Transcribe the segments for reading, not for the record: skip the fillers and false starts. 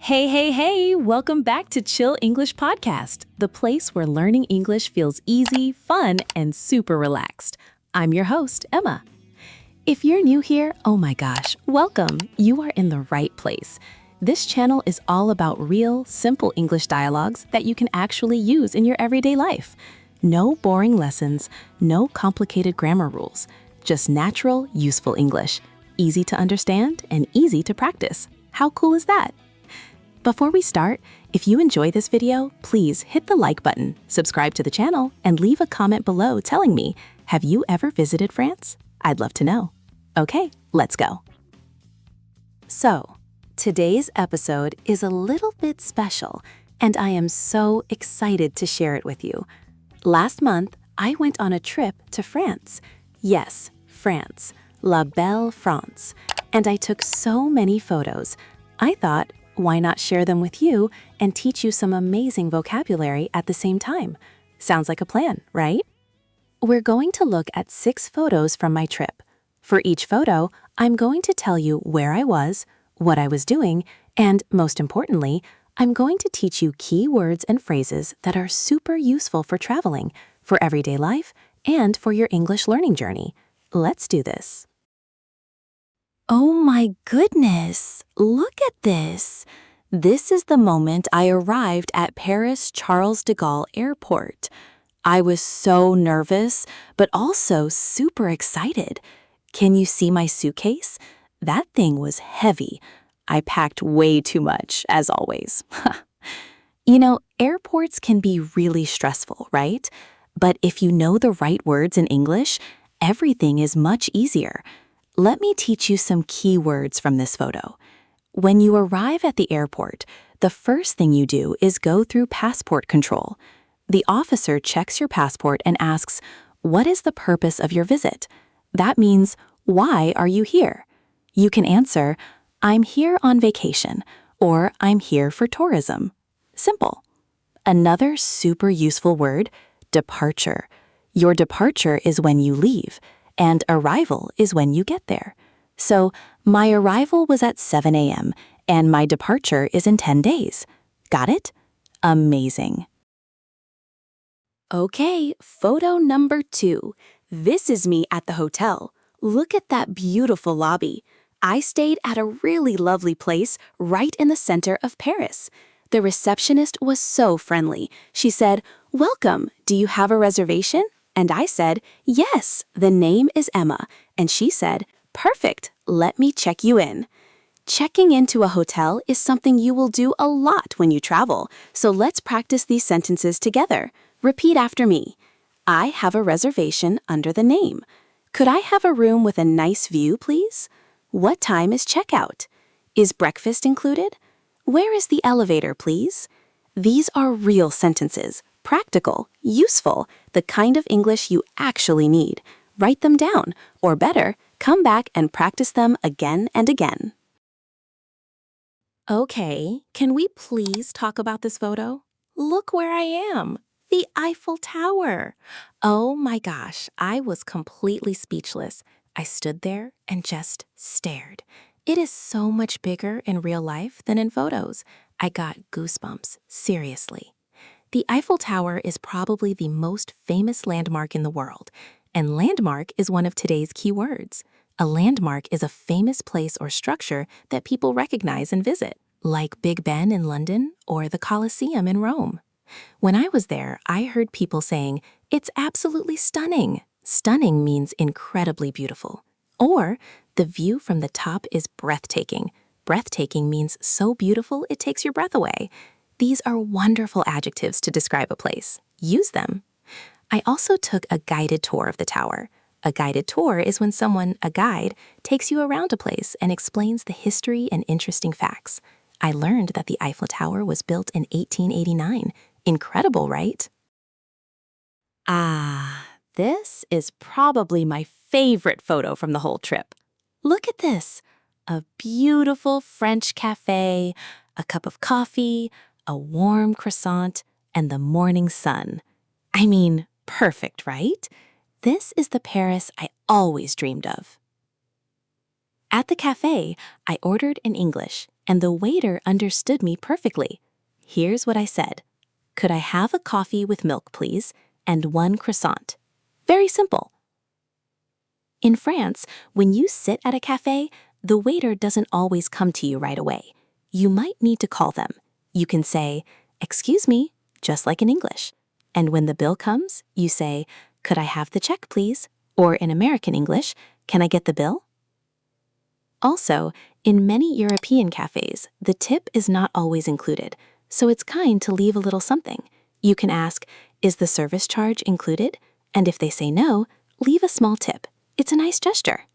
Hey, hey, hey! Welcome back to Chill English Podcast, the place where learning English feels easy, fun, and super relaxed. I'm your host, Emma. If you're new here, oh my gosh, welcome! You are in the right place. This channel is all about real, simple English dialogues that you can actually use in your everyday life. No boring lessons, no complicated grammar rules, just natural, useful English. Easy to understand and easy to practice. How cool is that? Before we start, if you enjoy this video, please hit the like button, subscribe to the channel, and leave a comment below telling me, have you ever visited France? I'd love to know. Okay, let's go. So, today's episode is a little bit special, and I am so excited to share it with you. Last month, I went on a trip to France. Yes, France. La Belle France. And I took so many photos. I thought, why not share them with you and teach you some amazing vocabulary at the same time? Sounds like a plan, right? We're going to look at 6 photos from my trip. For each photo, I'm going to tell you where I was, what I was doing, and most importantly, I'm going to teach you key words and phrases that are super useful for traveling, for everyday life, and for your English learning journey. Let's do this. Oh my goodness, look at this. This is the moment I arrived at Paris Charles de Gaulle Airport. I was so nervous, but also super excited. Can you see my suitcase? That thing was heavy. I packed way too much, as always. You know, airports can be really stressful, right? But if you know the right words in English, everything is much easier. Let me teach you some key words from this photo. When you arrive at the airport, the first thing you do is go through passport control. The officer checks your passport and asks, what is the purpose of your visit? That means, why are you here? You can answer, I'm here on vacation, or I'm here for tourism. Simple. Another super useful word, departure. Your departure is when you leave, and arrival is when you get there. So, my arrival was at 7 a.m., and my departure is in 10 days. Got it? Amazing. Okay, photo number 2. This is me at the hotel. Look at that beautiful lobby. I stayed at a really lovely place right in the center of Paris. The receptionist was so friendly. She said, "Welcome, do you have a reservation?" And I said, yes, the name is Emma. And she said, perfect, let me check you in. Checking into a hotel is something you will do a lot when you travel. So let's practice these sentences together. Repeat after me. I have a reservation under the name. Could I have a room with a nice view, please? What time is checkout? Is breakfast included? Where is the elevator, please? These are real sentences. Practical, useful, the kind of English you actually need. Write them down, or better, come back and practice them again and again. Okay, can we please talk about this photo? Look where I am, the Eiffel Tower. Oh my gosh, I was completely speechless. I stood there and just stared. It is so much bigger in real life than in photos. I got goosebumps, seriously. The Eiffel Tower is probably the most famous landmark in the world, and landmark is one of today's key words. A landmark is a famous place or structure that people recognize and visit, like Big Ben in London or the Colosseum in Rome. When I was there, I heard people saying, it's absolutely stunning. Stunning means incredibly beautiful. Or, the view from the top is breathtaking. Breathtaking means so beautiful it takes your breath away. These are wonderful adjectives to describe a place. Use them. I also took a guided tour of the tower. A guided tour is when someone, a guide, takes you around a place and explains the history and interesting facts. I learned that the Eiffel Tower was built in 1889. Incredible, right? This is probably my favorite photo from the whole trip. Look at this. A beautiful French cafe, a cup of coffee, a warm croissant, and the morning sun. I mean, perfect, right? This is the Paris I always dreamed of. At the cafe, I ordered in English, and the waiter understood me perfectly. Here's what I said. Could I have a coffee with milk, please, and 1 croissant? Very simple. In France, when you sit at a cafe, the waiter doesn't always come to you right away. You might need to call them. You can say, "Excuse me," just like in English. And when the bill comes, you say, "Could I have the check, please?" Or in American English, "Can I get the bill?" Also, in many European cafes, the tip is not always included, so it's kind to leave a little something. You can ask, "Is the service charge included?" And if they say no, leave a small tip. It's a nice gesture.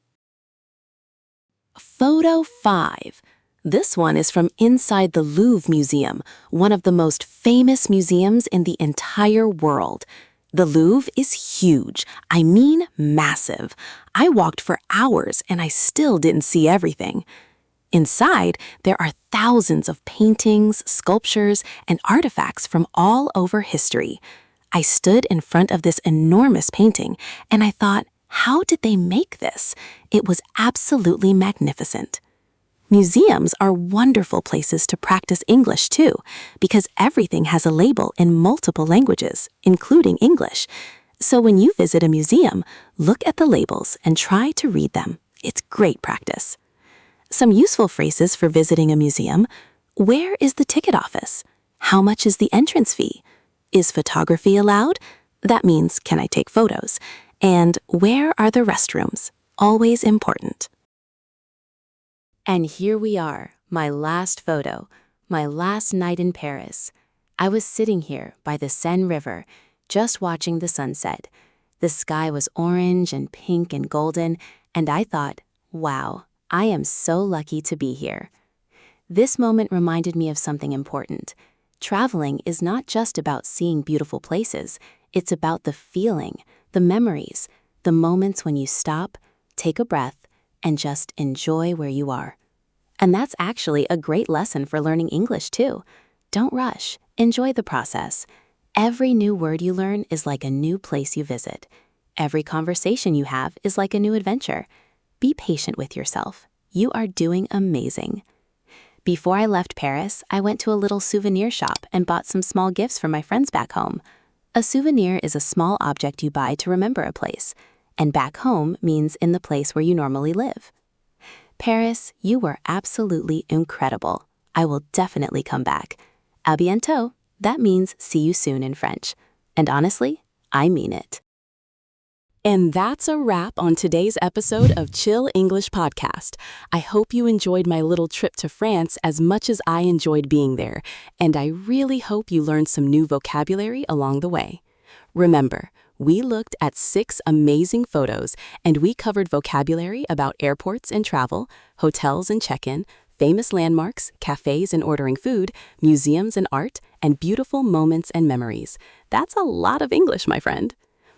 Photo 5. This one is from inside the Louvre Museum, one of the most famous museums in the entire world. The Louvre is huge. I mean massive. I walked for hours and I still didn't see everything. Inside, there are thousands of paintings, sculptures, and artifacts from all over history. I stood in front of this enormous painting and I thought, how did they make this? It was absolutely magnificent. Museums are wonderful places to practice English too, because everything has a label in multiple languages, including English. So when you visit a museum, look at the labels and try to read them. It's great practice. Some useful phrases for visiting a museum. Where is the ticket office? How much is the entrance fee? Is photography allowed? That means, can I take photos? And where are the restrooms? Always important. And here we are, my last photo, my last night in Paris. I was sitting here by the Seine River, just watching the sunset. The sky was orange and pink and golden, and I thought, wow, I am so lucky to be here. This moment reminded me of something important. Traveling is not just about seeing beautiful places, it's about the feeling, the memories, the moments when you stop, take a breath, and just enjoy where you are. And that's actually a great lesson for learning English too. Don't rush, enjoy the process. Every new word you learn is like a new place you visit. Every conversation you have is like a new adventure. Be patient with yourself. You are doing amazing. Before I left Paris, I went to a little souvenir shop and bought some small gifts for my friends back home. A souvenir is a small object you buy to remember a place, and back home means in the place where you normally live. Paris, you were absolutely incredible. I will definitely come back. À bientôt. That means see you soon in French. And honestly, I mean it. And that's a wrap on today's episode of Chill English Podcast. I hope you enjoyed my little trip to France as much as I enjoyed being there, and I really hope you learned some new vocabulary along the way. Remember, we looked at 6 amazing photos, and we covered vocabulary about airports and travel, hotels and check-in, famous landmarks, cafes and ordering food, museums and art, and beautiful moments and memories. That's a lot of English, my friend.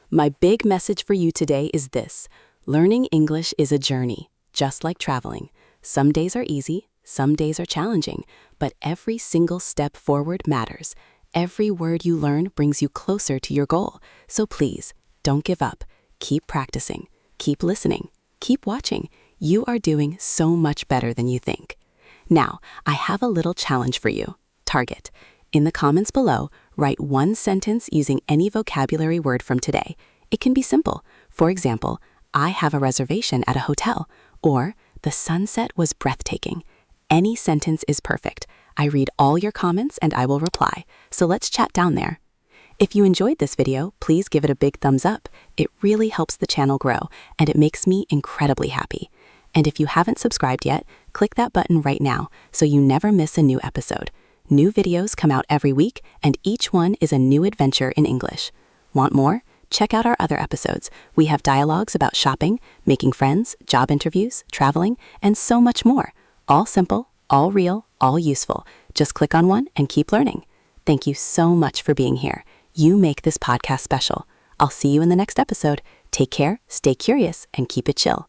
My big message for you today is this: learning English is a journey, just like traveling. Some days are easy, some days are challenging, but every single step forward matters. Every word you learn brings you closer to your goal. So please, don't give up. Keep practicing, keep listening, keep watching. You are doing so much better than you think. Now, I have a little challenge for you. Target. In the comments below, write 1 sentence using any vocabulary word from today. It can be simple. For example, I have a reservation at a hotel, or the sunset was breathtaking. Any sentence is perfect. I read all your comments and I will reply, so let's chat down there. If you enjoyed this video, please give it a big thumbs up. It really helps the channel grow, and it makes me incredibly happy. And if you haven't subscribed yet, click that button right now so you never miss a new episode. New videos come out every week, and each one is a new adventure in English. Want more? Check out our other episodes. We have dialogues about shopping, making friends, job interviews, traveling, and so much more. All simple, all real, all useful. Just click on one and keep learning. Thank you so much for being here. You make this podcast special. I'll see you in the next episode. Take care, stay curious, and keep it chill.